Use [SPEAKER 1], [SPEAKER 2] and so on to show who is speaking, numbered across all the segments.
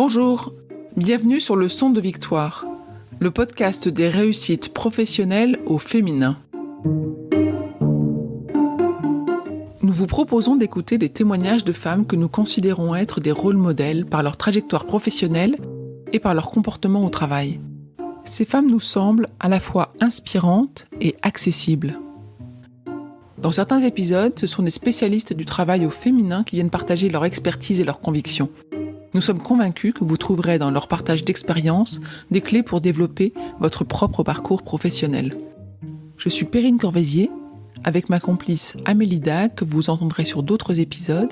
[SPEAKER 1] Bonjour, bienvenue sur Le Son de Victoire, le podcast des réussites professionnelles au féminin. Nous vous proposons d'écouter des témoignages de femmes que nous considérons être des rôles modèles par leur trajectoire professionnelle et par leur comportement au travail. Ces femmes nous semblent à la fois inspirantes et accessibles. Dans certains épisodes, ce sont des spécialistes du travail au féminin qui viennent partager leur expertise et leurs convictions. Nous sommes convaincus que vous trouverez dans leur partage d'expériences des clés pour développer votre propre parcours professionnel. Je suis Perrine Corvézier, avec ma complice Amélie Dac, que vous entendrez sur d'autres épisodes.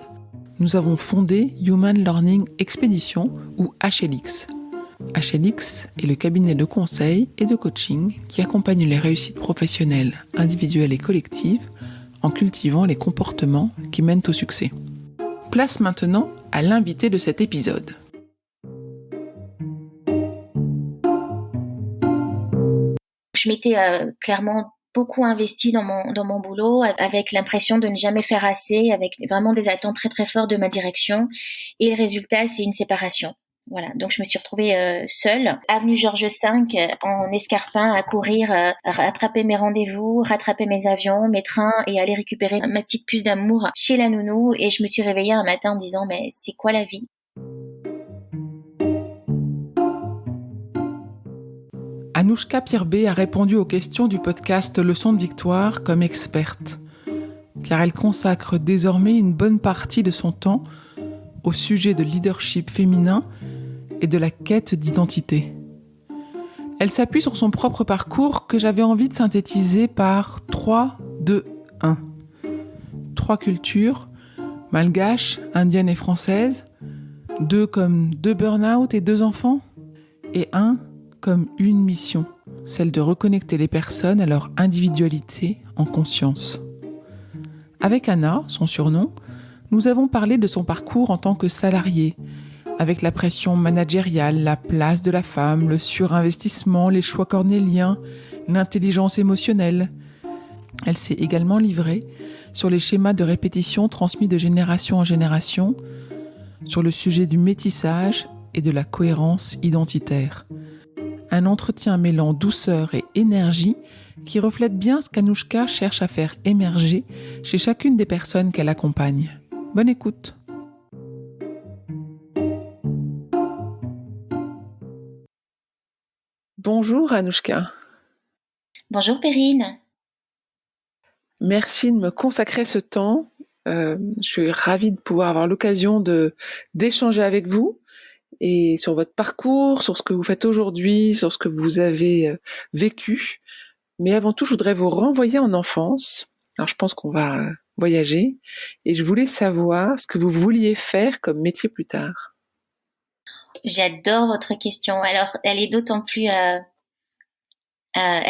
[SPEAKER 1] Nous avons fondé Human Learning Expedition ou HLX. HLX est le cabinet de conseil et de coaching qui accompagne les réussites professionnelles, individuelles et collectives en cultivant les comportements qui mènent au succès. Place maintenant à l'invité de cet épisode.
[SPEAKER 2] Je m'étais clairement beaucoup investie dans mon boulot, avec l'impression de ne jamais faire assez, avec vraiment des attentes très très fortes de ma direction. Et le résultat, c'est une séparation. Voilà, donc je me suis retrouvée seule, avenue Georges V, en escarpin, à courir, rattraper mes rendez-vous, rattraper mes avions, mes trains et aller récupérer ma petite puce d'amour chez la nounou. Et je me suis réveillée un matin en me disant « mais c'est quoi la vie ?»
[SPEAKER 1] Anouchka Pirbet a répondu aux questions du podcast Le Son de Victoire comme experte, car elle consacre désormais une bonne partie de son temps au sujet de leadership féminin et de la quête d'identité. Elle s'appuie sur son propre parcours que j'avais envie de synthétiser par 3, 2, 1. 3 cultures, malgache, indienne et française, 2 comme 2 burn-out et 2 enfants, et 1 comme une mission, celle de reconnecter les personnes à leur individualité en conscience. Avec Anna, son surnom, nous avons parlé de son parcours en tant que salariée, avec la pression managériale, la place de la femme, le surinvestissement, les choix cornéliens, l'intelligence émotionnelle. Elle s'est également livrée sur les schémas de répétition transmis de génération en génération, sur le sujet du métissage et de la cohérence identitaire. Un entretien mêlant douceur et énergie qui reflète bien ce qu'Anouchka cherche à faire émerger chez chacune des personnes qu'elle accompagne. Bonne écoute. Bonjour Anouchka.
[SPEAKER 2] Bonjour Perrine.
[SPEAKER 1] Merci de me consacrer ce temps. Je suis ravie de pouvoir avoir l'occasion d'échanger avec vous et sur votre parcours, sur ce que vous faites aujourd'hui, sur ce que vous avez vécu. Mais avant tout, je voudrais vous renvoyer en enfance. Alors je pense qu'on va voyager et je voulais savoir ce que vous vouliez faire comme métier plus tard.
[SPEAKER 2] J'adore votre question. Alors, elle est d'autant plus, elle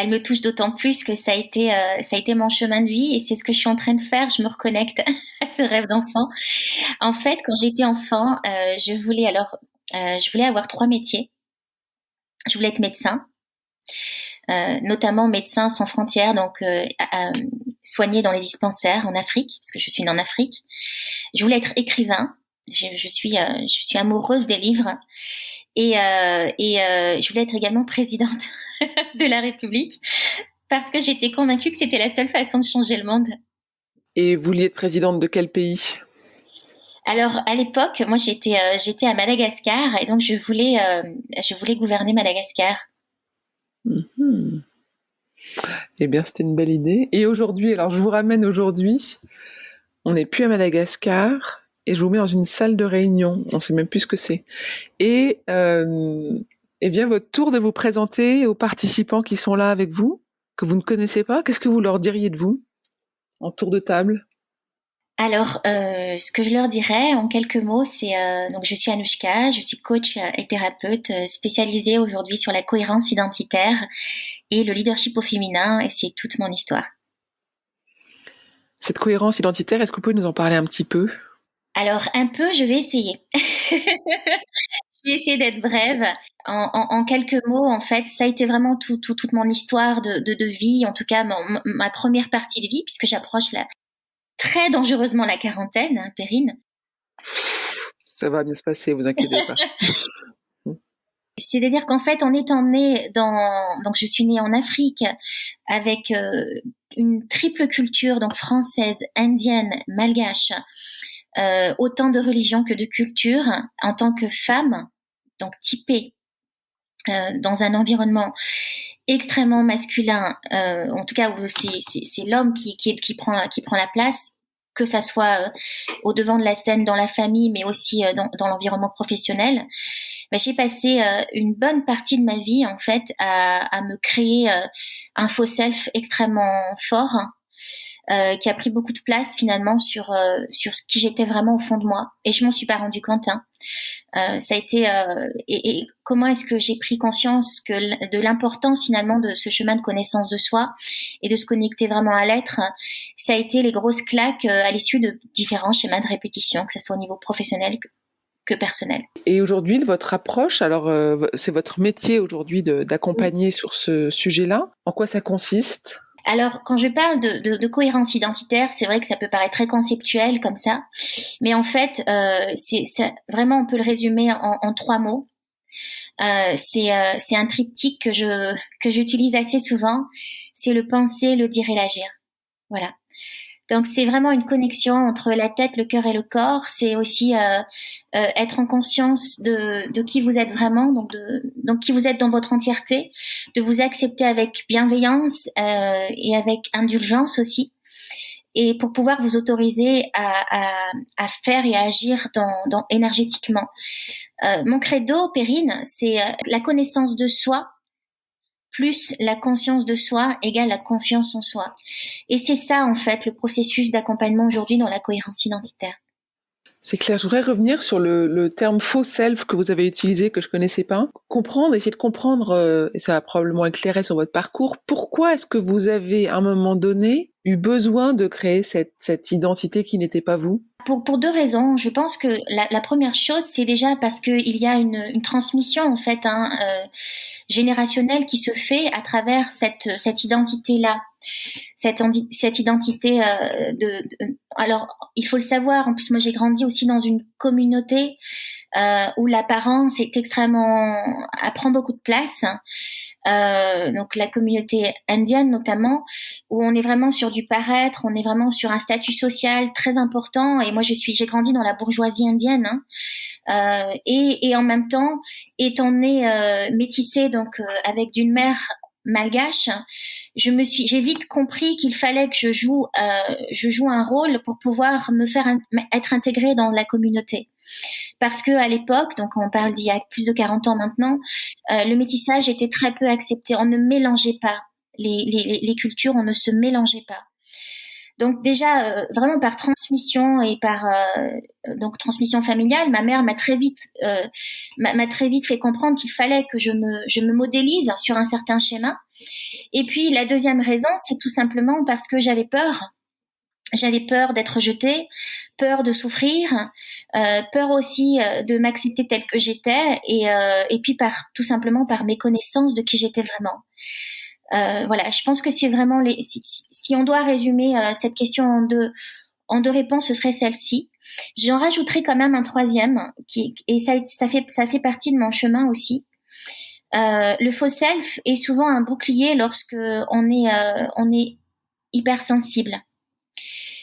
[SPEAKER 2] me touche d'autant plus que ça a été mon chemin de vie et c'est ce que je suis en train de faire. Je me reconnecte à ce rêve d'enfant. En fait, quand j'étais enfant, je voulais avoir 3 métiers. Je voulais être médecin, notamment médecin sans frontières, donc soigner dans les dispensaires en Afrique, parce que je suis née en Afrique. Je voulais être écrivain. Je suis amoureuse des livres et je voulais être également présidente de la République parce que j'étais convaincue que c'était la seule façon de changer le monde.
[SPEAKER 1] Et vous vouliez être présidente de quel pays ?
[SPEAKER 2] Alors à l'époque, moi j'étais à Madagascar et donc je voulais gouverner Madagascar.
[SPEAKER 1] Mm-hmm. Eh bien, c'était une belle idée. Et aujourd'hui, alors je vous ramène aujourd'hui, on n'est plus à Madagascar. Et je vous mets dans une salle de réunion, on ne sait même plus ce que c'est. Et vient votre tour de vous présenter aux participants qui sont là avec vous, que vous ne connaissez pas. Qu'est-ce que vous leur diriez de vous, en tour de table ?
[SPEAKER 2] Alors, ce que je leur dirais en quelques mots, c'est donc je suis Anouchka, je suis coach et thérapeute spécialisée aujourd'hui sur la cohérence identitaire et le leadership au féminin, et c'est toute mon histoire.
[SPEAKER 1] Cette cohérence identitaire, est-ce que vous pouvez nous en parler un petit peu ?
[SPEAKER 2] Alors, un peu, je vais essayer. Je vais essayer d'être brève. En quelques mots, en fait, ça a été vraiment toute mon histoire de vie, en tout cas ma première partie de vie, puisque j'approche très dangereusement la quarantaine, hein, Perrine.
[SPEAKER 1] Ça va bien se passer, vous inquiétez pas.
[SPEAKER 2] C'est-à-dire qu'en fait, en étant née donc je suis née en Afrique avec une triple culture, donc française, indienne, malgache, autant de religions que de cultures, en tant que femme, donc typée dans un environnement extrêmement masculin, en tout cas où c'est l'homme qui prend la place, que ça soit au devant de la scène dans la famille, mais aussi dans l'environnement professionnel. Ben, j'ai passé une bonne partie de ma vie en fait à me créer un faux self extrêmement fort, qui a pris beaucoup de place finalement sur ce qui j'étais vraiment au fond de moi, et je m'en suis pas rendu compte. Ça a été et comment est-ce que j'ai pris conscience de l'importance finalement de ce chemin de connaissance de soi et de se connecter vraiment à l'être. Ça a été les grosses claques à l'issue de différents schémas de répétition, que ce soit au niveau professionnel que personnel.
[SPEAKER 1] Et aujourd'hui, votre approche, alors c'est votre métier aujourd'hui d'accompagner sur ce sujet-là. En quoi ça consiste ?
[SPEAKER 2] Alors, quand je parle de cohérence identitaire, c'est vrai que ça peut paraître très conceptuel comme ça, mais en fait, vraiment, on peut le résumer en 3 mots. C'est un triptyque que j'utilise assez souvent. C'est le penser, le dire et l'agir. Voilà. Donc c'est vraiment une connexion entre la tête, le cœur et le corps. C'est aussi être en conscience de qui vous êtes vraiment, donc qui vous êtes dans votre entièreté, de vous accepter avec bienveillance et avec indulgence aussi, et pour pouvoir vous autoriser à faire et à agir dans énergétiquement. Mon credo, Perrine, c'est la connaissance de soi plus la conscience de soi égale la confiance en soi. Et c'est ça, en fait, le processus d'accompagnement aujourd'hui dans la cohérence identitaire.
[SPEAKER 1] C'est clair. Je voudrais revenir sur le terme faux self que vous avez utilisé, que je connaissais pas. Essayer de comprendre, et ça va probablement éclairer sur votre parcours, pourquoi est-ce que vous avez, à un moment donné, eu besoin de créer cette identité qui n'était pas vous ?
[SPEAKER 2] Pour 2 raisons. Je pense que la première chose, c'est déjà parce qu'il y a une transmission, en fait, générationnelle qui se fait à travers cette identité-là. Cette identité alors il faut le savoir, en plus moi j'ai grandi aussi dans une communauté où l'apparence prend beaucoup de place, donc la communauté indienne notamment, où on est vraiment sur du paraître, on est vraiment sur un statut social très important, et moi j'ai grandi dans la bourgeoisie indienne, et en même temps étant née métissée, donc avec d'une mère malgache, j'ai vite compris qu'il fallait que je joue un rôle pour pouvoir être intégrée dans la communauté. Parce que à l'époque, donc on parle d'il y a plus de 40 ans maintenant, le métissage était très peu accepté. On ne mélangeait pas les cultures, on ne se mélangeait pas. Donc déjà, vraiment par transmission et par donc transmission familiale, ma mère m'a très vite fait comprendre qu'il fallait que je me modélise sur un certain schéma. Et puis la deuxième raison, c'est tout simplement parce que j'avais peur. J'avais peur d'être rejetée, peur de souffrir, peur aussi de m'accepter telle que j'étais, et puis tout simplement par méconnaissance de qui j'étais vraiment. Voilà, je pense que c'est vraiment si on doit résumer cette question en deux réponses, ce serait celle-ci. J'en rajouterai quand même un troisième et ça fait partie de mon chemin aussi. Le faux self est souvent un bouclier lorsque on est hypersensible,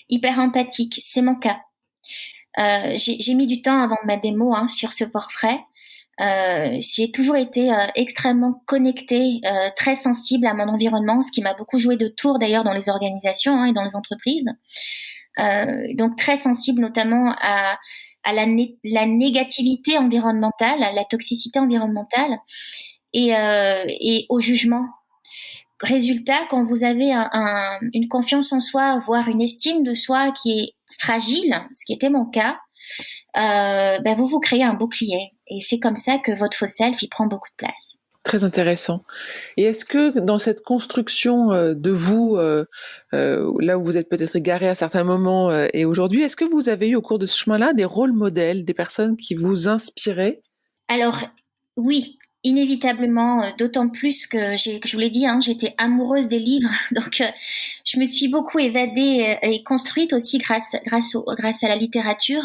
[SPEAKER 2] hyper empathique. C'est mon cas. J'ai mis du temps avant de mettre des mots sur ce portrait. J'ai toujours été extrêmement connectée, très sensible à mon environnement, ce qui m'a beaucoup joué de tour d'ailleurs dans les organisations et dans les entreprises. Donc très sensible notamment à la négativité environnementale, à la toxicité environnementale et au jugement. Résultat, quand vous avez une confiance en soi, voire une estime de soi qui est fragile, ce qui était mon cas, vous créez un bouclier. Et c'est comme ça que votre faux self, il prend beaucoup de place.
[SPEAKER 1] Très intéressant. Et est-ce que dans cette construction de vous, là où vous êtes peut-être égaré à certains moments et aujourd'hui, est-ce que vous avez eu au cours de ce chemin-là des rôles modèles, des personnes qui vous inspiraient ?
[SPEAKER 2] Alors, oui, inévitablement, d'autant plus que je vous l'ai dit, j'étais amoureuse des livres, donc je me suis beaucoup évadée et construite aussi grâce à la littérature.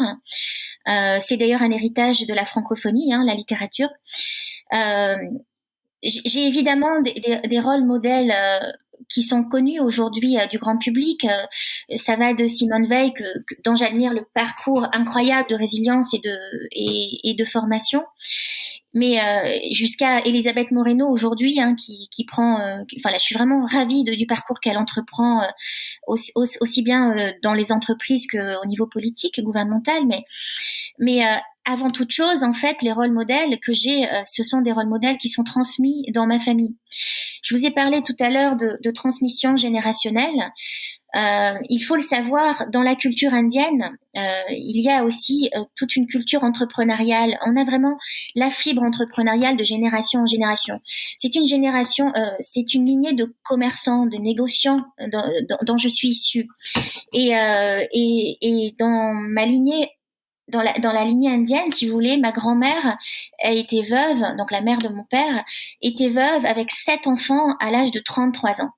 [SPEAKER 2] C'est d'ailleurs un héritage de la francophonie, la littérature. Euh, j'ai évidemment des rôles modèles qui sont connus aujourd'hui du grand public. Ça va de Simone Veil, dont j'admire le parcours incroyable de résilience et de formation, mais jusqu'à Elisabeth Moreno aujourd'hui, qui prend. Enfin là, je suis vraiment ravie du parcours qu'elle entreprend, aussi bien dans les entreprises qu'au niveau politique, gouvernemental, mais avant toute chose, en fait, les rôles modèles que j'ai, ce sont des rôles modèles qui sont transmis dans ma famille. Je vous ai parlé tout à l'heure de transmission générationnelle. Il faut le savoir, dans la culture indienne, il y a aussi toute une culture entrepreneuriale. On a vraiment la fibre entrepreneuriale de génération en génération. C'est une génération, c'est une lignée de commerçants, de négociants dont je suis issue. Et dans ma lignée, dans la lignée indienne, si vous voulez, ma grand-mère a été veuve, donc la mère de mon père, était veuve avec 7 enfants à l'âge de 33 ans.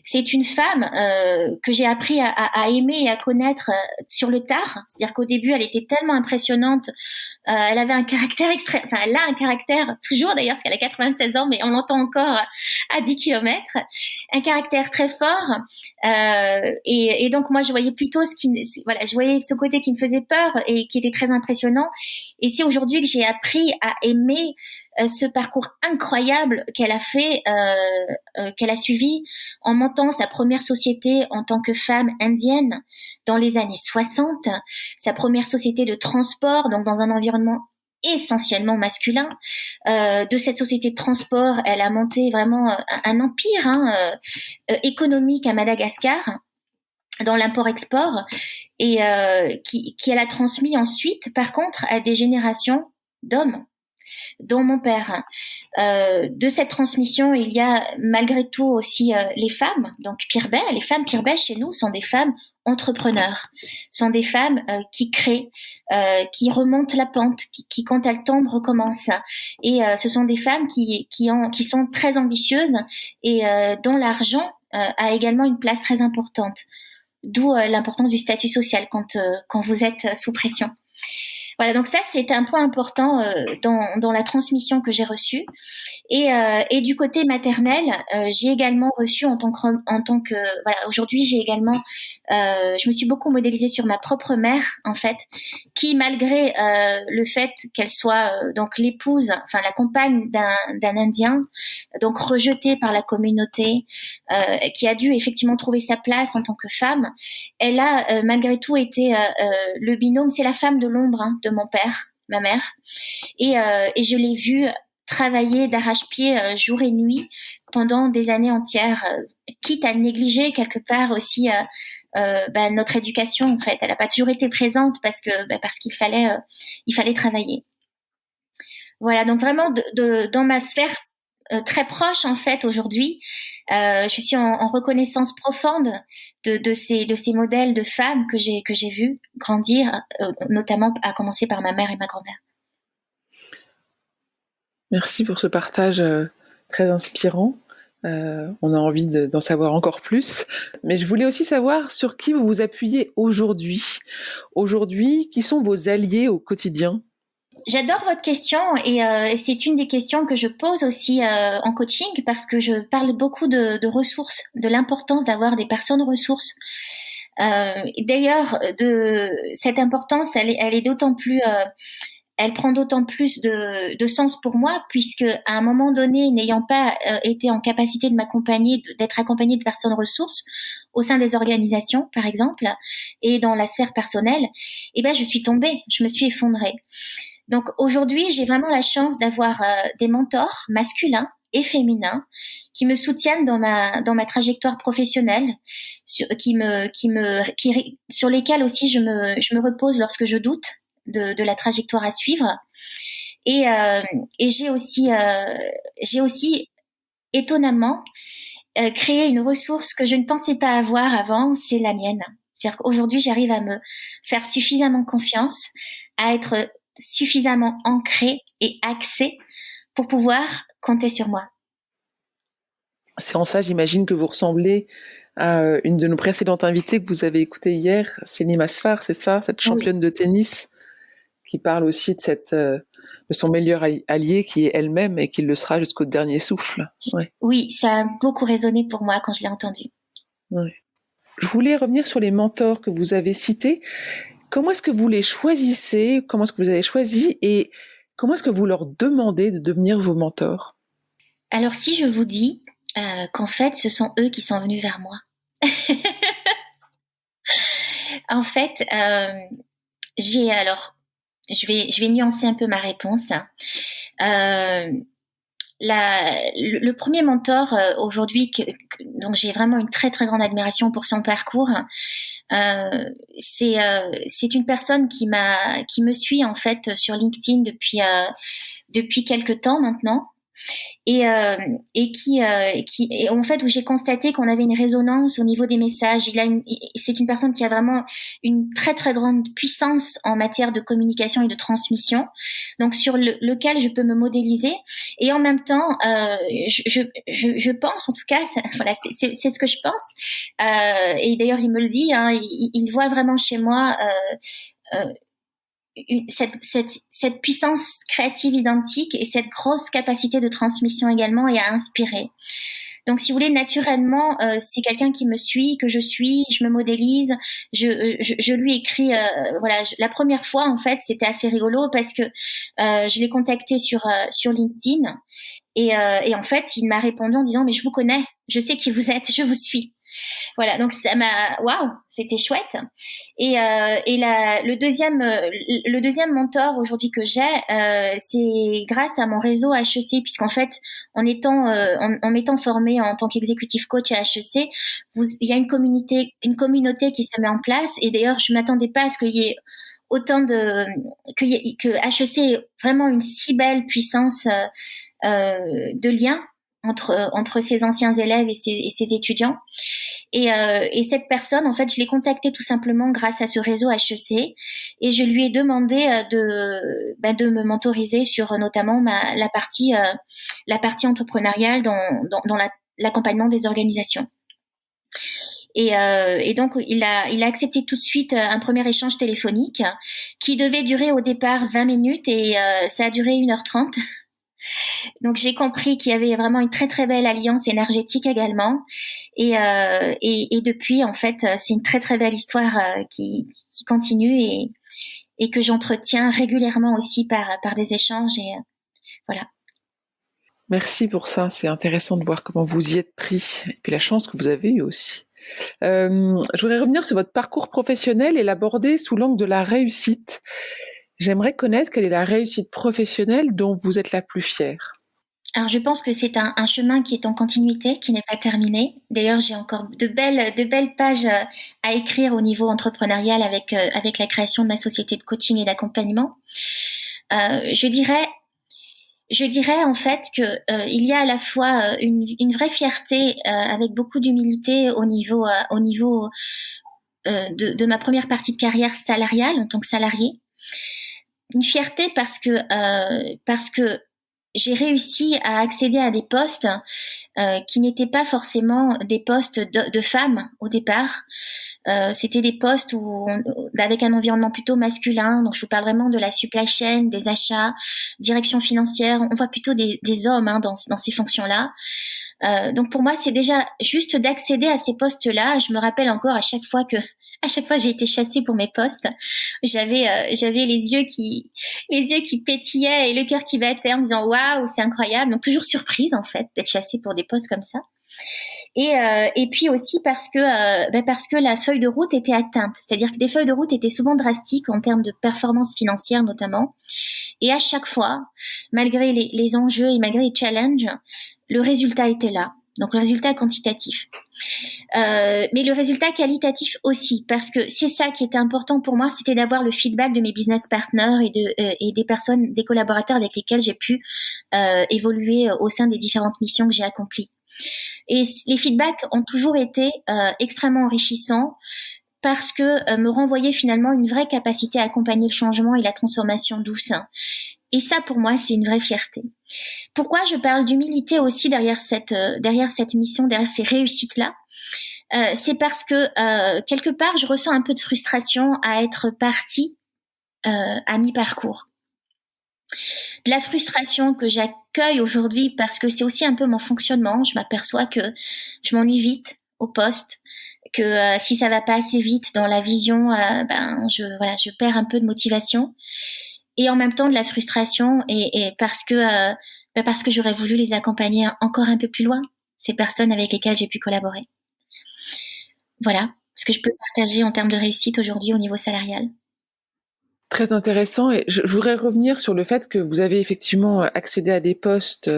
[SPEAKER 2] C'est une femme que j'ai appris à aimer et à connaître sur le tard. C'est-à-dire qu'au début, elle était tellement impressionnante. Elle avait un caractère extrême. Enfin, elle a un caractère, toujours d'ailleurs, parce qu'elle a 96 ans, mais on l'entend encore à 10 kilomètres. Un caractère très fort. Et donc, moi, je voyais plutôt je voyais ce côté qui me faisait peur et qui était très impressionnant. Et c'est aujourd'hui que j'ai appris à aimer ce parcours incroyable qu'elle a fait, qu'elle a suivi en montant sa première société en tant que femme indienne dans les années 60, sa première société de transport, donc dans un environnement essentiellement masculin. De cette société de transport, elle a monté vraiment un empire économique à Madagascar dans l'import-export et qui elle a transmis ensuite, par contre, à des générations d'hommes, dont mon père. De cette transmission, il y a malgré tout aussi les femmes. Donc les femmes Pirbet chez nous sont des femmes entrepreneurs, sont des femmes qui créent, qui remontent la pente, qui quand elles tombent recommencent. Et ce sont des femmes qui sont très ambitieuses et dont l'argent a également une place très importante. D'où l'importance du statut social quand vous êtes sous pression. Voilà, donc ça, c'est un point important dans la transmission que j'ai reçue. Et du côté maternel, j'ai également reçu en tant que voilà, aujourd'hui, j'ai également, je me suis beaucoup modélisée sur ma propre mère, en fait, qui, malgré le fait qu'elle soit donc l'épouse, enfin la compagne d'un Indien, donc rejetée par la communauté, qui a dû effectivement trouver sa place en tant que femme, elle a malgré tout été le binôme, c'est la femme de l'ombre de mon père, ma mère, et je l'ai vue travailler d'arrache-pied jour et nuit pendant des années entières, quitte à négliger quelque part aussi notre éducation. En fait, elle n'a pas toujours été présente parce qu'il fallait travailler. Voilà, donc vraiment dans ma sphère très proche en fait aujourd'hui, je suis en reconnaissance profonde de ces modèles de femmes que j'ai vus grandir, notamment à commencer par ma mère et ma grand-mère.
[SPEAKER 1] Merci pour ce partage très inspirant. On a envie d'en savoir encore plus. Mais je voulais aussi savoir sur qui vous vous appuyez aujourd'hui. Aujourd'hui, qui sont vos alliés au quotidien ?
[SPEAKER 2] J'adore votre question et c'est une des questions que je pose aussi en coaching parce que je parle beaucoup de ressources, de l'importance d'avoir des personnes ressources. D'ailleurs, de cette importance, elle est d'autant plus elle prend d'autant plus de sens pour moi puisque à un moment donné, n'ayant pas été en capacité de m'accompagner, d'être accompagnée de personnes ressources au sein des organisations, par exemple, et dans la sphère personnelle, je suis tombée, je me suis effondrée. Donc aujourd'hui, j'ai vraiment la chance d'avoir des mentors masculins et féminins qui me soutiennent dans ma trajectoire professionnelle, sur lesquels aussi je me repose lorsque je doute de la trajectoire à suivre. Et j'ai aussi étonnamment créé une ressource que je ne pensais pas avoir avant, c'est la mienne. C'est-à-dire qu'aujourd'hui, j'arrive à me faire suffisamment confiance, à être suffisamment ancrée et axée pour pouvoir compter sur moi.
[SPEAKER 1] C'est en ça, j'imagine, que vous ressemblez à une de nos précédentes invitées que vous avez écoutée hier, Céline Masfar, c'est ça, cette championne de tennis qui parle aussi de son meilleur allié qui est elle-même et qui le sera jusqu'au dernier souffle. Ouais.
[SPEAKER 2] Oui, ça a beaucoup résonné pour moi quand je l'ai entendu.
[SPEAKER 1] Ouais. Je voulais revenir sur les mentors que vous avez cités. Comment est-ce que vous les choisissez? Comment est-ce que vous avez choisi? Et comment est-ce que vous leur demandez de devenir vos mentors?
[SPEAKER 2] Alors si je vous dis qu'en fait, ce sont eux qui sont venus vers moi. En fait, je vais nuancer un peu ma réponse. Le premier mentor aujourd'hui donc j'ai vraiment une très très grande admiration pour son parcours. C'est une personne qui me suit en fait sur LinkedIn depuis quelques temps maintenant. Et en fait où j'ai constaté qu'on avait une résonance au niveau des messages. C'est une personne qui a vraiment une très très grande puissance en matière de communication et de transmission, donc sur lequel je peux me modéliser. Et en même temps, je pense, en tout cas, voilà, c'est ce que je pense. Et d'ailleurs, il me le dit, hein, il voit vraiment chez moi cette puissance créative identique et cette grosse capacité de transmission également et à inspirer. Donc, si vous voulez, naturellement, c'est quelqu'un qui me suit, que je suis, je me modélise, je lui écris. Voilà, la première fois, en fait, c'était assez rigolo parce que je l'ai contacté sur LinkedIn et en fait, il m'a répondu en disant mais je vous connais, je sais qui vous êtes, je vous suis. Voilà, donc ça m'a, waouh, c'était chouette. Le deuxième mentor aujourd'hui que j'ai, c'est grâce à mon réseau HEC, puisqu'en fait, en m'étant formée en tant qu'exécutif coach à HEC, il y a une communauté qui se met en place. Et d'ailleurs, je m'attendais pas à ce qu'il y ait autant que HEC ait vraiment une si belle puissance de lien entre ses anciens élèves et ses étudiants. Et cette personne, en fait, je l'ai contactée tout simplement grâce à ce réseau HEC et je lui ai demandé de me mentoriser sur notamment la partie entrepreneuriale dans l'accompagnement des organisations. Et donc il a accepté tout de suite un premier échange téléphonique qui devait durer au départ 20 minutes et ça a duré 1h30. Donc j'ai compris qu'il y avait vraiment une très très belle alliance énergétique également et depuis en fait c'est une très très belle histoire qui continue et que j'entretiens régulièrement aussi par des échanges et voilà.
[SPEAKER 1] Merci pour ça, c'est intéressant de voir comment vous y êtes pris et puis la chance que vous avez eue aussi. Je voudrais revenir sur votre parcours professionnel et l'aborder sous l'angle de la réussite. J'aimerais connaître quelle est la réussite professionnelle dont vous êtes la plus fière.
[SPEAKER 2] Alors je pense que c'est un chemin qui est en continuité, qui n'est pas terminé. D'ailleurs, j'ai encore de belles pages à écrire au niveau entrepreneurial avec la création de ma société de coaching et d'accompagnement. Je dirais en fait que il y a à la fois une vraie fierté avec beaucoup d'humilité au niveau de ma première partie de carrière salariale en tant que salariée. Une fierté parce que j'ai réussi à accéder à des postes qui n'étaient pas forcément des postes de femmes au départ. C'était des postes avec un environnement plutôt masculin. Donc, je vous parle vraiment de la supply chain, des achats, direction financière. On voit plutôt des hommes dans ces fonctions-là. Donc, pour moi, c'est déjà juste d'accéder à ces postes-là. Je me rappelle encore à chaque fois j'ai été chassée pour mes postes, j'avais les yeux qui pétillaient et le cœur qui battait en me disant waouh, c'est incroyable. Donc toujours surprise en fait d'être chassée pour des postes comme ça. Et puis aussi parce que la feuille de route était atteinte, c'est-à-dire que des feuilles de route étaient souvent drastiques en termes de performance financière notamment. Et à chaque fois, malgré les enjeux et malgré les challenges, le résultat était là. Donc le résultat quantitatif. Mais le résultat qualitatif aussi, parce que c'est ça qui était important pour moi, c'était d'avoir le feedback de mes business partners et des personnes, des collaborateurs avec lesquels j'ai pu évoluer au sein des différentes missions que j'ai accomplies. Et les feedbacks ont toujours été extrêmement enrichissants parce que me renvoyaient finalement une vraie capacité à accompagner le changement et la transformation douce. Et ça, pour moi, c'est une vraie fierté. Pourquoi je parle d'humilité aussi derrière cette mission, derrière ces réussites-là? C'est parce que quelque part, je ressens un peu de frustration à être partie à mi-parcours. De la frustration que j'accueille aujourd'hui parce que c'est aussi un peu mon fonctionnement. Je m'aperçois que je m'ennuie vite au poste, que si ça va pas assez vite dans la vision, je perds un peu de motivation. Et en même temps de la frustration et parce que j'aurais voulu les accompagner encore un peu plus loin, ces personnes avec lesquelles j'ai pu collaborer. Voilà ce que je peux partager en termes de réussite aujourd'hui au niveau salarial.
[SPEAKER 1] Très intéressant. Et je voudrais revenir sur le fait que vous avez effectivement accédé à des postes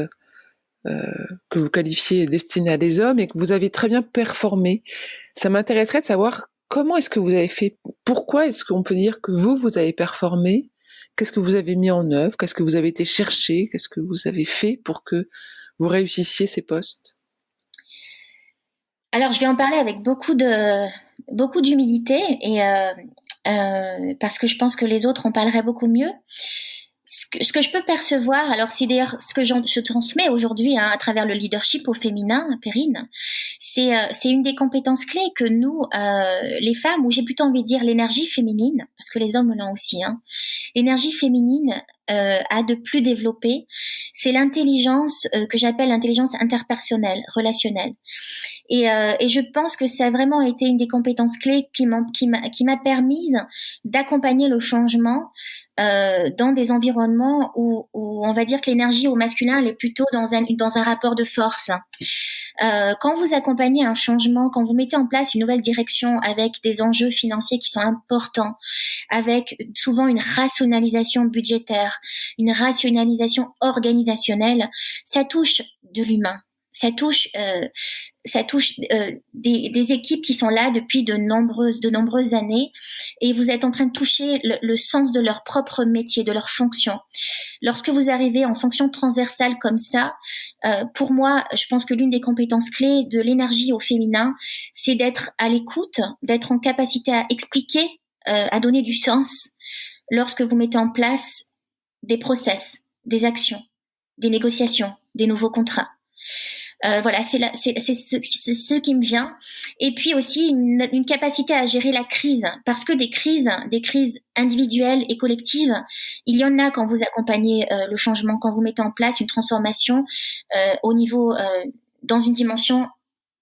[SPEAKER 1] que vous qualifiez destinés à des hommes et que vous avez très bien performé. Ça m'intéresserait de savoir comment est-ce que vous avez fait, pourquoi est-ce qu'on peut dire que vous avez performé, qu'est-ce que vous avez mis en œuvre, qu'est-ce que vous avez été chercher, qu'est-ce que vous avez fait pour que vous réussissiez ces postes?
[SPEAKER 2] Alors, je vais en parler avec beaucoup d'humilité et parce que je pense que les autres en parleraient beaucoup mieux. Ce que je peux percevoir, alors c'est d'ailleurs ce que je transmets aujourd'hui à travers le leadership au féminin, Perrine, c'est une des compétences clés que nous, les femmes, ou j'ai plutôt envie de dire l'énergie féminine, parce que les hommes l'ont aussi, l'énergie féminine a de plus développé, c'est l'intelligence que j'appelle l'intelligence interpersonnelle, relationnelle. Et je pense que ça a vraiment été une des compétences clés qui m'a permise d'accompagner le changement dans des environnements où on va dire que l'énergie au masculin elle est plutôt dans un rapport de force. Quand vous accompagnez un changement, quand vous mettez en place une nouvelle direction avec des enjeux financiers qui sont importants, avec souvent une rationalisation budgétaire, une rationalisation organisationnelle, ça touche de l'humain. Ça touche des équipes qui sont là depuis de nombreuses années et vous êtes en train de toucher le sens de leur propre métier, de leur fonction. Lorsque vous arrivez en fonction transversale comme ça, pour moi, je pense que l'une des compétences clés de l'énergie au féminin, c'est d'être à l'écoute, d'être en capacité à expliquer, à donner du sens lorsque vous mettez en place des process, des actions, des négociations, des nouveaux contrats. Voilà, c'est ce qui me vient. Et puis aussi une capacité à gérer la crise, parce que des crises individuelles et collectives, il y en a quand vous accompagnez le changement, quand vous mettez en place une transformation au niveau dans une dimension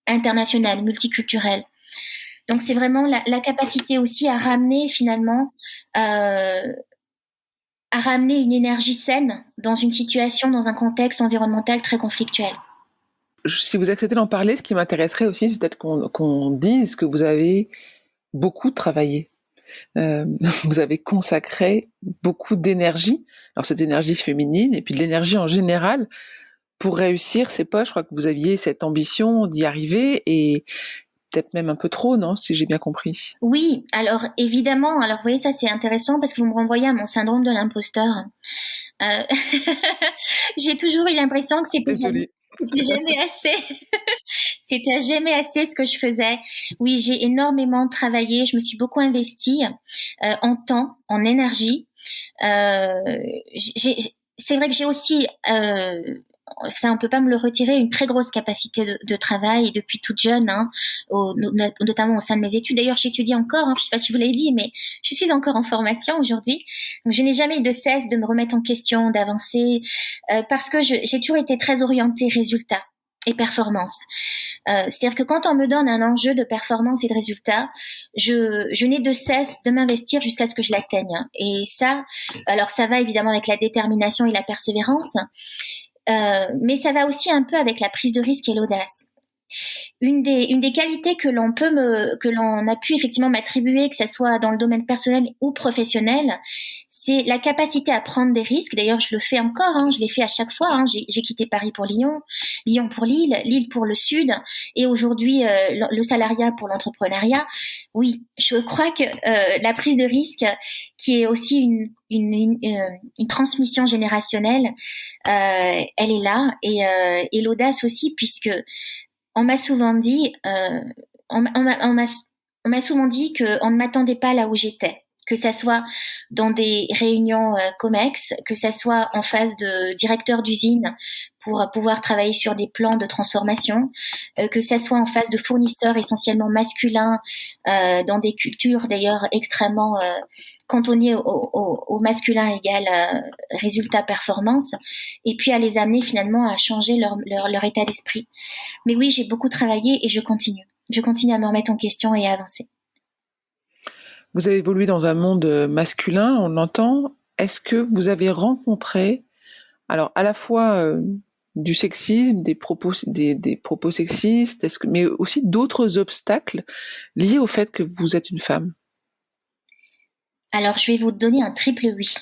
[SPEAKER 2] internationale, multiculturelle. Donc c'est vraiment la capacité aussi à ramener finalement une énergie saine dans une situation, dans un contexte environnemental très conflictuel.
[SPEAKER 1] Si vous acceptez d'en parler, ce qui m'intéresserait aussi, c'est peut-être qu'on dise que vous avez beaucoup travaillé. Vous avez consacré beaucoup d'énergie, alors cette énergie féminine et puis de l'énergie en général, pour réussir ces postes. Je crois que vous aviez cette ambition d'y arriver et peut-être même un peu trop, non, si j'ai bien compris.
[SPEAKER 2] Oui, alors évidemment, alors vous voyez, ça c'est intéressant parce que vous me renvoyez à mon syndrome de l'imposteur. J'ai toujours eu l'impression que c'était jamais assez. C'était jamais assez ce que je faisais. Oui, j'ai énormément travaillé, je me suis beaucoup investie en temps, en énergie. C'est vrai que j'ai aussi ça on peut pas me le retirer, une très grosse capacité de travail depuis toute jeune, notamment au sein de mes études. D'ailleurs, j'étudie encore, je sais pas si je vous l'ai dit, mais je suis encore en formation aujourd'hui. Donc, je n'ai jamais eu de cesse de me remettre en question, d'avancer, parce que j'ai toujours été très orientée résultat et performance. C'est-à-dire que quand on me donne un enjeu de performance et de résultat, je n'ai de cesse de m'investir jusqu'à ce que je l'atteigne. Et ça, alors ça va évidemment avec la détermination et la persévérance, mais ça va aussi un peu avec la prise de risque et l'audace. Une des qualités que l'on a pu effectivement m'attribuer, que ça soit dans le domaine personnel ou professionnel, c'est la capacité à prendre des risques. D'ailleurs, je le fais encore, je l'ai fait à chaque fois. J'ai quitté Paris pour Lyon, Lyon pour Lille, Lille pour le Sud, et aujourd'hui le salariat pour l'entrepreneuriat. Oui, je crois que la prise de risque, qui est aussi une transmission générationnelle, elle est là, et l'audace aussi, puisque on m'a souvent dit, on m'a souvent dit qu'on ne m'attendait pas là où j'étais, que ça soit dans des réunions COMEX, que ça soit en face de directeurs d'usine pour pouvoir travailler sur des plans de transformation, que ça soit en face de fournisseurs essentiellement masculins dans des cultures d'ailleurs extrêmement cantonner au masculin égal résultat performance, et puis à les amener finalement à changer leur état d'esprit. Mais oui, j'ai beaucoup travaillé et je continue à me remettre en question et à avancer.
[SPEAKER 1] Vous avez évolué dans un monde masculin, on l'entend. Est-ce que vous avez rencontré, alors à la fois du sexisme, des propos sexistes, mais aussi d'autres obstacles liés au fait que vous êtes une femme?
[SPEAKER 2] Alors, je vais vous donner un triple oui.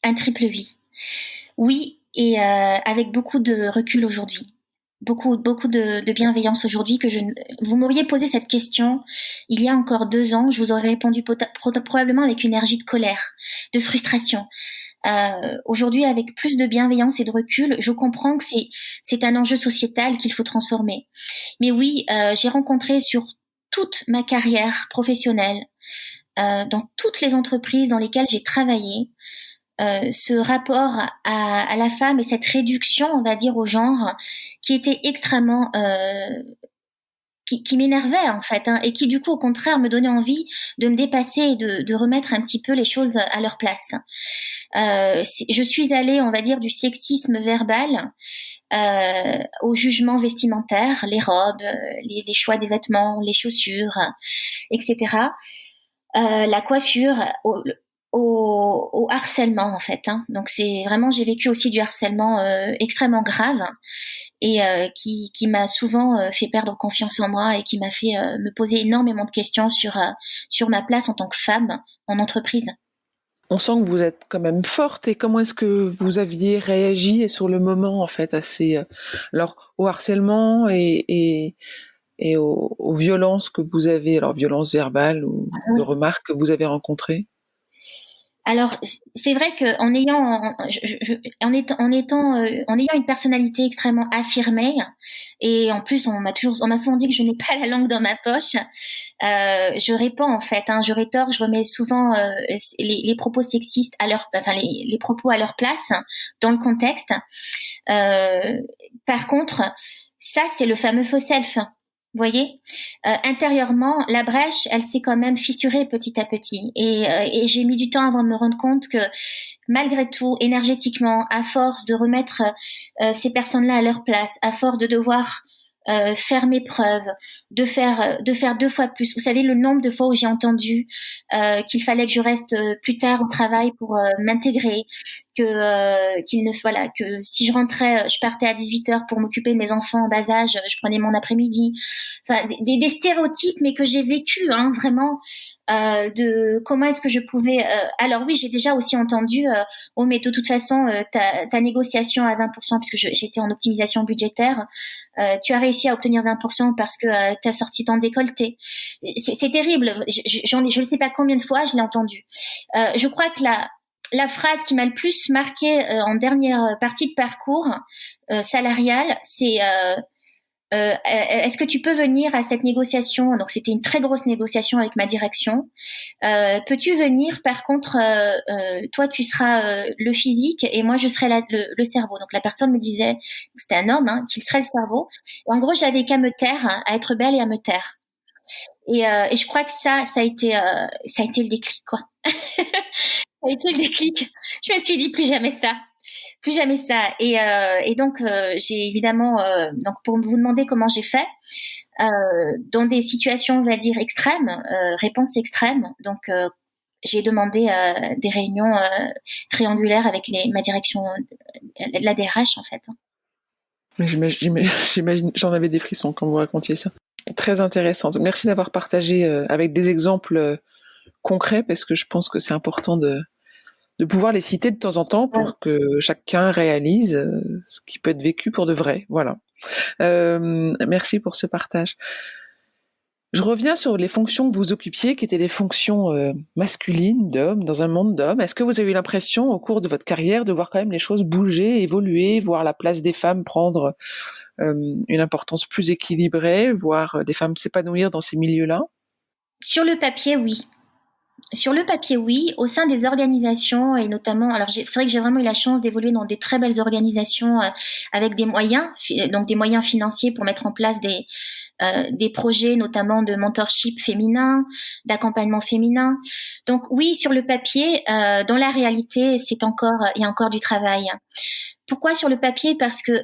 [SPEAKER 2] Un triple oui. Oui, et avec beaucoup de recul aujourd'hui. Beaucoup de bienveillance aujourd'hui vous m'auriez posé cette question il y a encore 2 ans, je vous aurais répondu probablement avec une énergie de colère, de frustration. Aujourd'hui, avec plus de bienveillance et de recul, je comprends que c'est un enjeu sociétal qu'il faut transformer. Mais oui, j'ai rencontré sur toute ma carrière professionnelle, dans toutes les entreprises dans lesquelles j'ai travaillé, ce rapport à la femme et cette réduction, on va dire, au genre, qui était extrêmement qui m'énervait en fait, et qui du coup au contraire me donnait envie de me dépasser et de remettre un petit peu les choses à leur place. Je suis allée, on va dire, du sexisme verbal au jugement vestimentaire, les robes, les choix des vêtements, les chaussures, etc. La coiffure, au harcèlement en fait. Donc c'est vraiment, j'ai vécu aussi du harcèlement extrêmement grave et qui m'a souvent fait perdre confiance en moi et qui m'a fait me poser énormément de questions sur ma place en tant que femme en entreprise.
[SPEAKER 1] On sent que vous êtes quand même forte. Et comment est-ce que vous aviez réagi sur le moment en fait alors au harcèlement et aux violences que vous avez, alors violences verbales ou de remarques que vous avez rencontrées?
[SPEAKER 2] Alors, c'est vrai qu'en ayant une personnalité extrêmement affirmée, et en plus on m'a souvent dit que je n'ai pas la langue dans ma poche. Je réponds en fait, je rétorque, je remets souvent les propos sexistes les propos à leur place dans le contexte. Par contre, ça c'est le fameux faux self. Vous voyez, intérieurement, la brèche, elle s'est quand même fissurée petit à petit, et j'ai mis du temps avant de me rendre compte que malgré tout, énergétiquement, à force de remettre ces personnes-là à leur place, à force de devoir faire mes preuves, de faire 2 fois plus. Vous savez le nombre de fois où j'ai entendu qu'il fallait que je reste plus tard au travail pour m'intégrer, que si je rentrais, je partais à 18h pour m'occuper de mes enfants en bas âge, je prenais mon après-midi. Enfin, des stéréotypes, mais que j'ai vécu vraiment. De comment est-ce que je pouvais alors oui, j'ai déjà aussi entendu oh mais de toute façon ta négociation à 20% puisque j'étais en optimisation budgétaire, tu as réussi à obtenir 20% parce que tu as sorti ton décolleté. C'est terrible, je ne sais pas combien de fois je l'ai entendu. Je crois que la phrase qui m'a le plus marquée en dernière partie de parcours salarial, c'est est-ce que tu peux venir à cette négociation? Donc c'était une très grosse négociation avec ma direction. Peux-tu venir? Par contre, toi tu seras le physique et moi je serai le cerveau. Donc la personne me disait, c'était un homme, qu'il serait le cerveau. Et en gros, j'avais qu'à me taire, à être belle et à me taire. Et je crois que ça a été le déclic, quoi. Ça a été le déclic. Je me suis dit plus jamais ça. Plus jamais ça. Et donc, j'ai évidemment, donc pour vous demander comment j'ai fait, dans des situations, on va dire, extrêmes, réponse extrême, donc j'ai demandé des réunions triangulaires avec ma direction, la DRH, en fait.
[SPEAKER 1] J'imagine, j'en avais des frissons quand vous racontiez ça. Très intéressant. Merci d'avoir partagé avec des exemples concrets, parce que je pense que c'est important de pouvoir les citer de temps en temps pour que chacun réalise ce qui peut être vécu pour de vrai. Voilà. Merci pour ce partage. Je reviens sur les fonctions que vous occupiez, qui étaient les fonctions masculines, d'hommes, dans un monde d'hommes. Est-ce que vous avez eu l'impression, au cours de votre carrière, de voir quand même les choses bouger, évoluer, voir la place des femmes prendre une importance plus équilibrée, voir des femmes s'épanouir dans ces milieux-là?
[SPEAKER 2] Sur le papier, oui. Sur le papier, oui. Au sein des organisations, et notamment, alors c'est vrai que j'ai vraiment eu la chance d'évoluer dans des très belles organisations avec des moyens, donc des moyens financiers pour mettre en place des projets notamment de mentorship féminin, d'accompagnement féminin. Donc oui, sur le papier, dans la réalité, il y a encore du travail. Pourquoi sur le papier? Parce que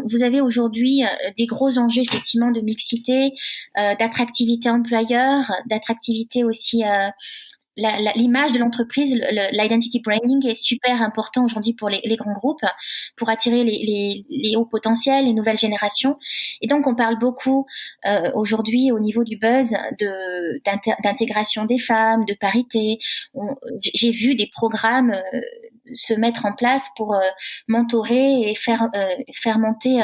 [SPEAKER 2] vous avez aujourd'hui des gros enjeux effectivement de mixité, d'attractivité employeur, d'attractivité aussi. L'image de l'entreprise, l'identity branding est super important aujourd'hui pour les grands groupes, pour attirer les hauts potentiels, les nouvelles générations. Et donc, on parle beaucoup aujourd'hui au niveau du buzz d'intégration des femmes, de parité. J'ai vu des programmes se mettre en place pour mentorer et faire monter,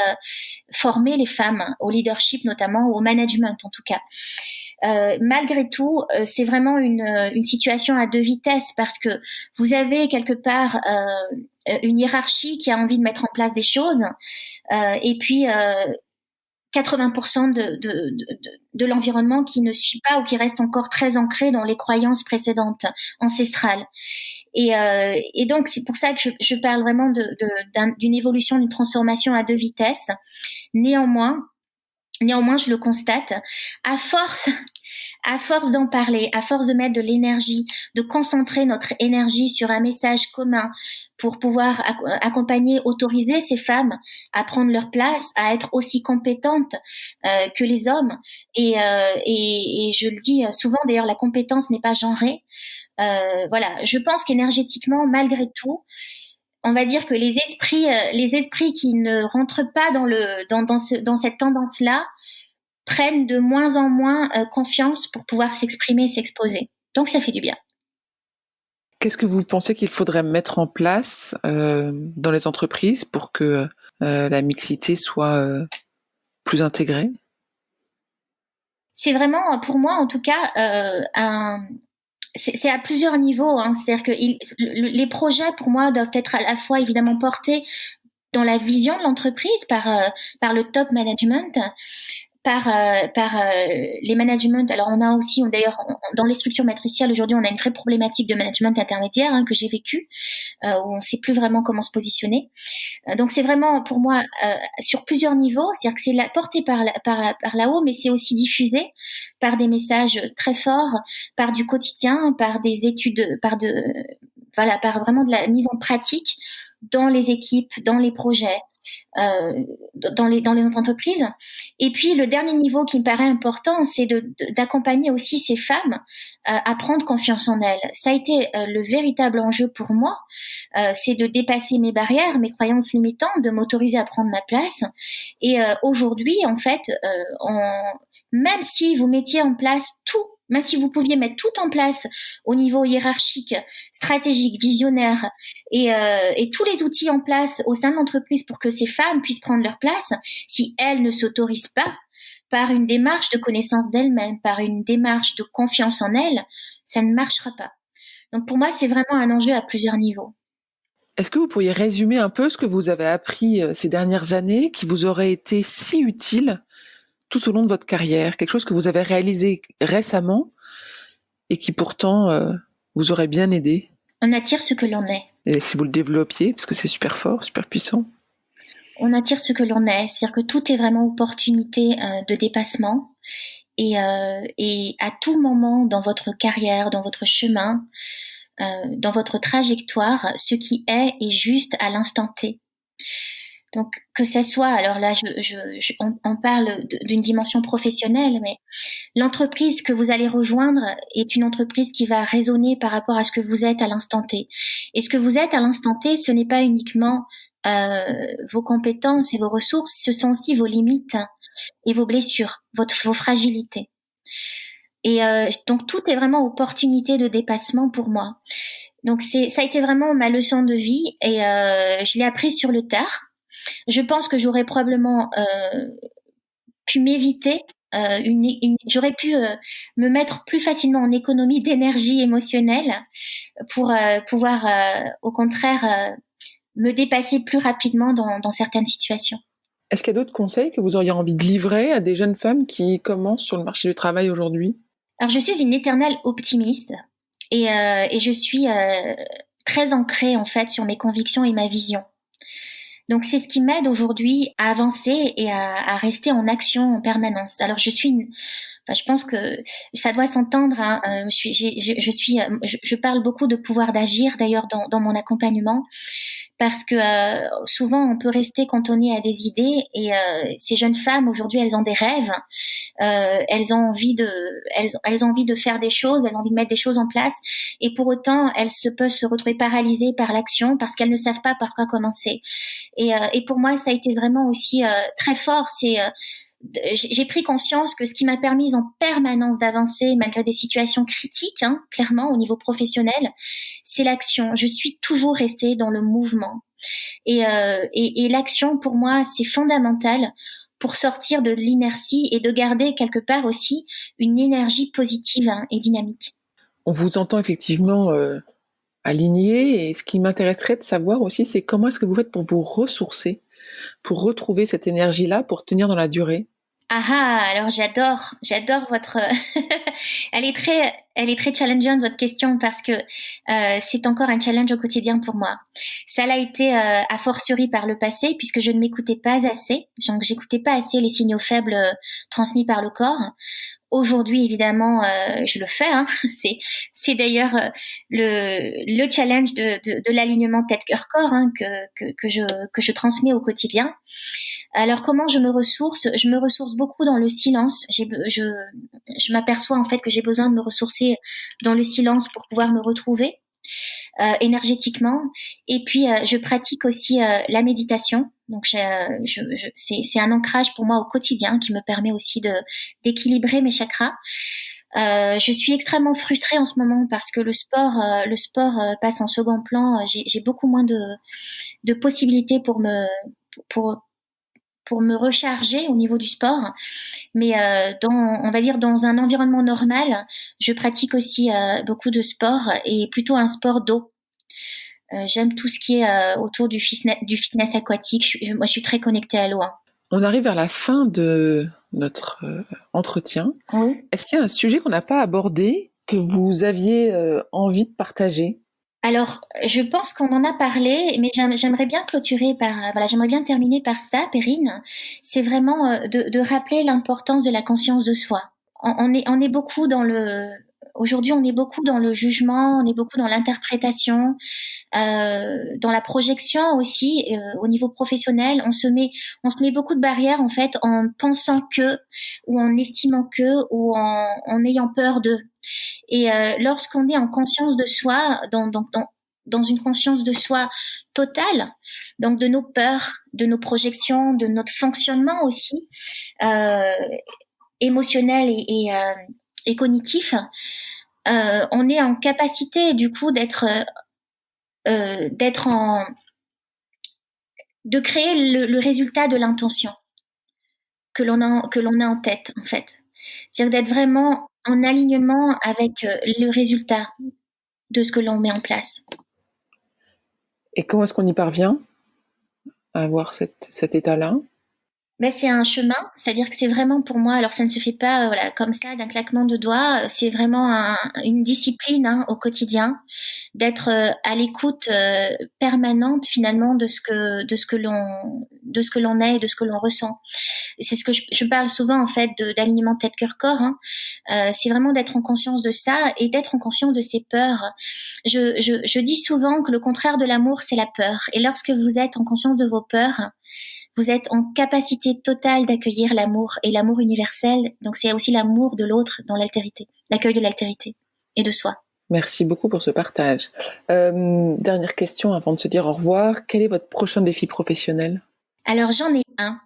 [SPEAKER 2] former les femmes au leadership notamment, ou au management en tout cas. Malgré tout, c'est vraiment une situation à deux vitesses, parce que vous avez quelque part une hiérarchie qui a envie de mettre en place des choses, et puis 80% de l'environnement qui ne suit pas, ou qui reste encore très ancré dans les croyances précédentes, ancestrales. Et donc c'est pour ça que je parle vraiment d'une évolution, d'une transformation à deux vitesses. Néanmoins, je le constate, à force d'en parler, à force de mettre de l'énergie, de concentrer notre énergie sur un message commun pour pouvoir accompagner, autoriser ces femmes à prendre leur place, à être aussi compétentes que les hommes. Et je le dis souvent, d'ailleurs, la compétence n'est pas genrée. Voilà, je pense qu'énergétiquement, malgré tout, on va dire que les esprits qui ne rentrent pas dans cette tendance-là prennent de moins en moins confiance pour pouvoir s'exprimer, s'exposer. Donc ça fait du bien.
[SPEAKER 1] Qu'est-ce que vous pensez qu'il faudrait mettre en place dans les entreprises pour que la mixité soit plus intégrée?
[SPEAKER 2] C'est vraiment, pour moi en tout cas, c'est à plusieurs niveaux. C'est-à-dire que les projets, pour moi, doivent être à la fois évidemment portés dans la vision de l'entreprise par le top management, par les managements. Alors on a aussi, d'ailleurs, dans les structures matricielles aujourd'hui, on a une vraie problématique de management intermédiaire que j'ai vécue, où on ne sait plus vraiment comment se positionner. Donc c'est vraiment pour moi sur plusieurs niveaux, c'est-à-dire que c'est porté par là-haut, mais c'est aussi diffusé par des messages très forts, par du quotidien, par des études, par vraiment de la mise en pratique dans les équipes, dans les projets, dans les entreprises. Et puis le dernier niveau qui me paraît important, c'est d'accompagner aussi ces femmes à prendre confiance en elles. Ça a été le véritable enjeu pour moi, c'est de dépasser mes barrières, mes croyances limitantes, de m'autoriser à prendre ma place. Et aujourd'hui, en fait, même si vous mettiez en place tout, même si vous pouviez mettre tout en place au niveau hiérarchique, stratégique, visionnaire, et tous les outils en place au sein de l'entreprise pour que ces femmes puissent prendre leur place, si elles ne s'autorisent pas par une démarche de connaissance d'elles-mêmes, par une démarche de confiance en elles, ça ne marchera pas. Donc pour moi, c'est vraiment un enjeu à plusieurs niveaux.
[SPEAKER 1] Est-ce que vous pourriez résumer un peu ce que vous avez appris ces dernières années qui vous aurait été si utile tout au long de votre carrière, quelque chose que vous avez réalisé récemment et qui pourtant vous aurait bien aidé?
[SPEAKER 2] On attire ce que l'on est.
[SPEAKER 1] Et si vous le développiez, parce que c'est super fort, super puissant.
[SPEAKER 2] On attire ce que l'on est, c'est-à-dire que tout est vraiment opportunité de dépassement. Et à tout moment dans votre carrière, dans votre chemin, dans votre trajectoire, ce qui est juste à l'instant T. Donc que ça soit, alors là on parle d'une dimension professionnelle, mais l'entreprise que vous allez rejoindre est une entreprise qui va résonner par rapport à ce que vous êtes à l'instant T. Et ce que vous êtes à l'instant T, ce n'est pas uniquement vos compétences et vos ressources, ce sont aussi vos limites et vos blessures, vos fragilités. Et donc tout est vraiment opportunité de dépassement pour moi. Donc ça a été vraiment ma leçon de vie, et je l'ai apprise sur le tard. Je pense que j'aurais probablement pu m'éviter j'aurais pu me mettre plus facilement en économie d'énergie émotionnelle pour pouvoir au contraire me dépasser plus rapidement dans certaines situations.
[SPEAKER 1] Est-ce qu'il y a d'autres conseils que vous auriez envie de livrer à des jeunes femmes qui commencent sur le marché du travail aujourd'hui?
[SPEAKER 2] Alors je suis une éternelle optimiste, et je suis très ancrée en fait sur mes convictions et ma vision. Donc c'est ce qui m'aide aujourd'hui à avancer et à rester en action en permanence. Alors je pense que ça doit s'entendre. Hein, je parle beaucoup de pouvoir d'agir d'ailleurs dans mon accompagnement, parce que souvent on peut rester cantonné à des idées, et ces jeunes femmes aujourd'hui, elles ont des rêves, elles ont envie de faire des choses, elles ont envie de mettre des choses en place, et pour autant peuvent se retrouver paralysées par l'action parce qu'elles ne savent pas par quoi commencer. Et pour moi, ça a été vraiment aussi très fort. J'ai pris conscience que ce qui m'a permis en permanence d'avancer malgré des situations critiques, hein, clairement au niveau professionnel, c'est l'action. Je suis toujours restée dans le mouvement. Et l'action, pour moi, c'est fondamental pour sortir de l'inertie et de garder quelque part aussi une énergie positive, hein, et dynamique.
[SPEAKER 1] On vous entend effectivement aligné, et ce qui m'intéresserait de savoir aussi, c'est comment est-ce que vous faites pour vous ressourcer, pour retrouver cette énergie-là, pour tenir dans la durée?
[SPEAKER 2] Alors j'adore votre. Elle est très challengeante, votre question, parce que c'est encore un challenge au quotidien pour moi. Ça l'a été a fortiori par le passé, puisque je ne m'écoutais pas assez, donc j'écoutais pas assez les signaux faibles transmis par le corps. Aujourd'hui, évidemment, je le fais. Hein. C'est d'ailleurs le challenge de l'alignement tête-cœur-corps, hein, que je transmets au quotidien. Alors, comment je me ressource? Je me ressource beaucoup dans le silence. Je m'aperçois en fait que j'ai besoin de me ressourcer dans le silence pour pouvoir me retrouver énergétiquement. Et puis, je pratique aussi la méditation. Donc, c'est un ancrage pour moi au quotidien qui me permet aussi d'équilibrer mes chakras. Je suis extrêmement frustrée en ce moment parce que le sport passe en second plan. J'ai beaucoup moins de possibilités pour pour me recharger au niveau du sport. Mais on va dire dans un environnement normal, je pratique aussi beaucoup de sport, et plutôt un sport d'eau. J'aime tout ce qui est autour du fitness aquatique. Moi, je suis très connectée à l'eau. Hein.
[SPEAKER 1] On arrive vers la fin de notre entretien.
[SPEAKER 2] Oui.
[SPEAKER 1] Est-ce qu'il y a un sujet qu'on n'a pas abordé, que vous aviez envie de partager?
[SPEAKER 2] Alors, je pense qu'on en a parlé, mais j'aimerais bien clôturer j'aimerais bien terminer par ça, Perrine. C'est vraiment de rappeler l'importance de la conscience de soi. On est beaucoup aujourd'hui, on est beaucoup dans le jugement, on est beaucoup dans l'interprétation, dans la projection aussi. Au niveau professionnel, on se met beaucoup de barrières en fait, en pensant que, ou en estimant que, ou en ayant peur de. Et lorsqu'on est en conscience de soi, dans une conscience de soi totale, donc de nos peurs, de nos projections, de notre fonctionnement aussi émotionnel et cognitif, on est en capacité du coup de créer le résultat de l'intention que l'on a en tête en fait. C'est-à-dire d'être vraiment en alignement avec le résultat de ce que l'on met en place.
[SPEAKER 1] Et comment est-ce qu'on y parvient à avoir cet état-là?
[SPEAKER 2] C'est un chemin, c'est-à-dire que c'est vraiment pour moi, alors ça ne se fait pas voilà, comme ça d'un claquement de doigts, c'est vraiment une discipline, hein, au quotidien, d'être à l'écoute permanente finalement de ce que l'on est et de ce que l'on ressent. Et c'est ce que je parle souvent en fait d'alignement tête-cœur-corps, hein. C'est vraiment d'être en conscience de ça et d'être en conscience de ses peurs. Je dis souvent que le contraire de l'amour, c'est la peur. Et lorsque vous êtes en conscience de vos peurs, vous êtes en capacité totale d'accueillir l'amour, et l'amour universel. Donc c'est aussi l'amour de l'autre dans l'altérité, l'accueil de l'altérité et de soi.
[SPEAKER 1] Merci beaucoup pour ce partage. Dernière question avant de se dire au revoir. Quel est votre prochain défi professionnel?
[SPEAKER 2] Alors j'en ai un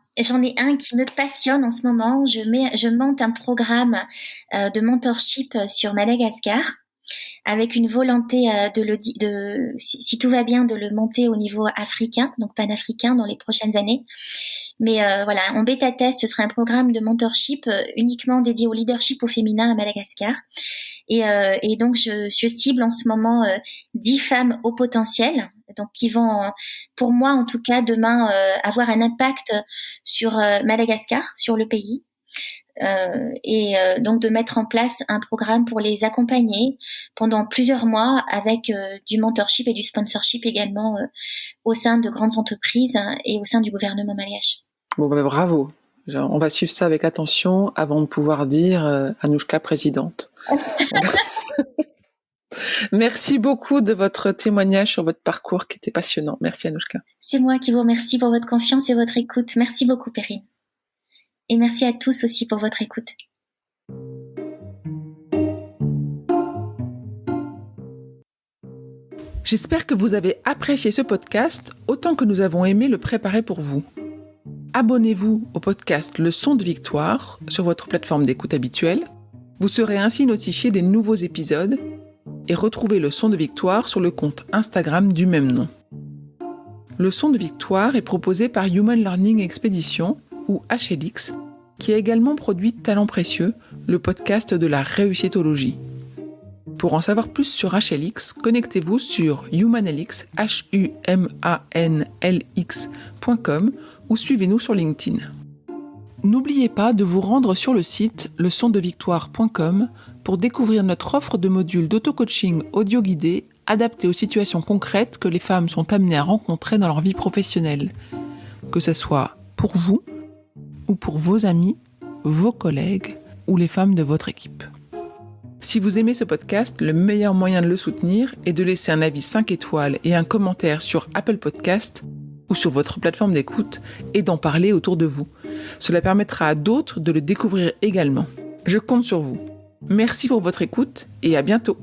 [SPEAKER 2] qui me passionne en ce moment. Je monte un programme de mentorship sur Madagascar, avec une volonté si tout va bien, de le monter au niveau africain, donc panafricain, dans les prochaines années. Mais voilà, en bêta-test, ce sera un programme de mentorship uniquement dédié au leadership au féminin à Madagascar. Et donc, je cible en ce moment 10 femmes au potentiel, donc qui vont, pour moi en tout cas, demain avoir un impact sur Madagascar, sur le pays. Donc de mettre en place un programme pour les accompagner pendant plusieurs mois avec du mentorship et du sponsorship également au sein de grandes entreprises et au sein du gouvernement malgache.
[SPEAKER 1] Bon, bravo. On va suivre ça avec attention avant de pouvoir dire Anouchka présidente. Merci beaucoup de votre témoignage sur votre parcours qui était passionnant. Merci Anouchka.
[SPEAKER 2] C'est moi qui vous remercie pour votre confiance et votre écoute. Merci beaucoup Perrine. Et merci à tous aussi pour votre écoute.
[SPEAKER 1] J'espère que vous avez apprécié ce podcast autant que nous avons aimé le préparer pour vous. Abonnez-vous au podcast Le Son de Victoire sur votre plateforme d'écoute habituelle. Vous serez ainsi notifié des nouveaux épisodes et retrouvez Le Son de Victoire sur le compte Instagram du même nom. Le Son de Victoire est proposé par Human Learning Expedition ou HLX, qui a également produit Talents Précieux, le podcast de la réussitologie. Pour en savoir plus sur HLX, connectez-vous sur humanlx, humanlx.com ou suivez-nous sur LinkedIn. N'oubliez pas de vous rendre sur le site leçondevictoire.com pour découvrir notre offre de modules d'auto-coaching audio guidé adaptés aux situations concrètes que les femmes sont amenées à rencontrer dans leur vie professionnelle, que ce soit pour vous ou pour vos amis, vos collègues ou les femmes de votre équipe. Si vous aimez ce podcast, le meilleur moyen de le soutenir est de laisser un avis 5 étoiles et un commentaire sur Apple Podcast ou sur votre plateforme d'écoute et d'en parler autour de vous. Cela permettra à d'autres de le découvrir également. Je compte sur vous. Merci pour votre écoute et à bientôt.